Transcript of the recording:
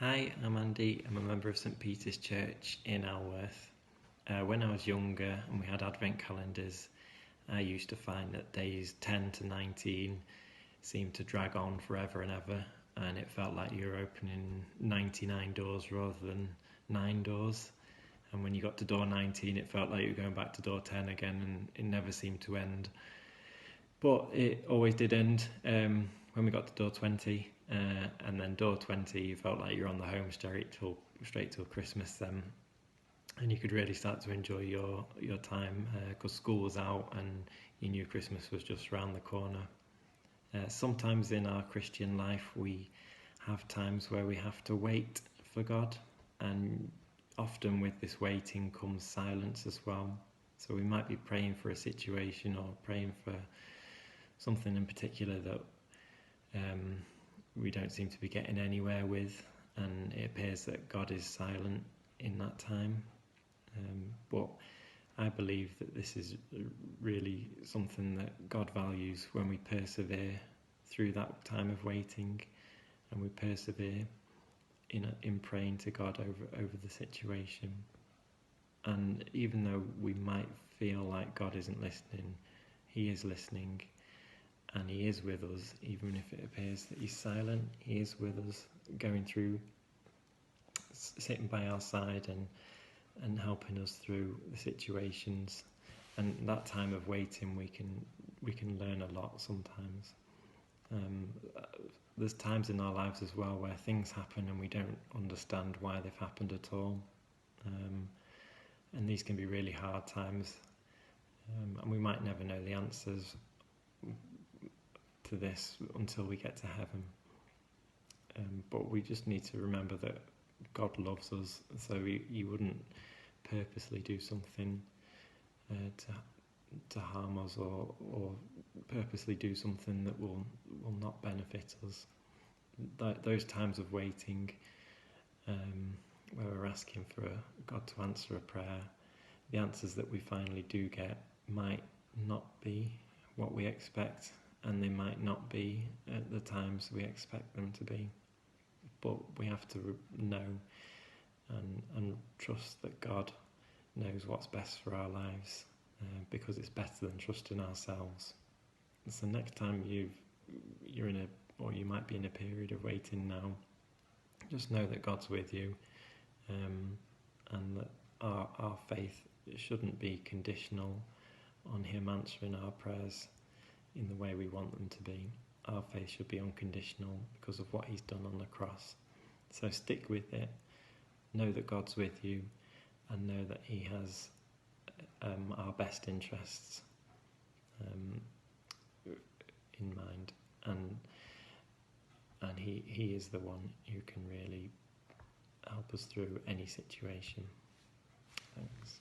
Hi, I'm Andy. I'm a member of St Peter's Church in Alworth. When I was younger and we had advent calendars, I used to find that days 10 to 19 seemed to drag on forever and ever, and it felt like you were opening 99 doors rather than 9 doors. And when you got to door 19, it felt like you were going back to door 10 again, and it never seemed to end. But it always did end when we got to door 20. And then door 20, you felt like you're on the home straight till Christmas then. And you could really start to enjoy your time because school was out and you knew Christmas was just around the corner. Sometimes in our Christian life, we have times where we have to wait for God, and often with this waiting comes silence as well. So we might be praying for a situation or praying for something in particular that we don't seem to be getting anywhere with, and it appears that God is silent in that time. But I believe that this is really something that God values when we persevere through that time of waiting, and we persevere in praying to God over the situation. And even though we might feel like God isn't listening, He is listening, and He is with us. Even if it appears that He's silent, He is with us, going through, sitting by our side and helping us through the situations. And that time of waiting, we can learn a lot sometimes. There's times in our lives as well where things happen and we don't understand why they've happened at all. And these can be really hard times. And we might never know the answers to this until we get to heaven. But we just need to remember that God loves us, so He wouldn't purposely do something to harm us or purposely do something that will not benefit us. Those times of waiting, where we're asking for God to answer a prayer, the answers that we finally do get might not be what we expect, and they might not be at the times we expect them to be. But we have to know and trust that God knows what's best for our lives, because it's better than trusting ourselves. So next time you're in you might be in a period of waiting now, just know that God's with you, and that our faith shouldn't be conditional on Him answering our prayers in the way we want them to be. Our faith should be unconditional because of what He's done on the cross. So stick with it, know that God's with you, and know that He has our best interests in mind, and he is the one who can really help us through any situation. Thanks.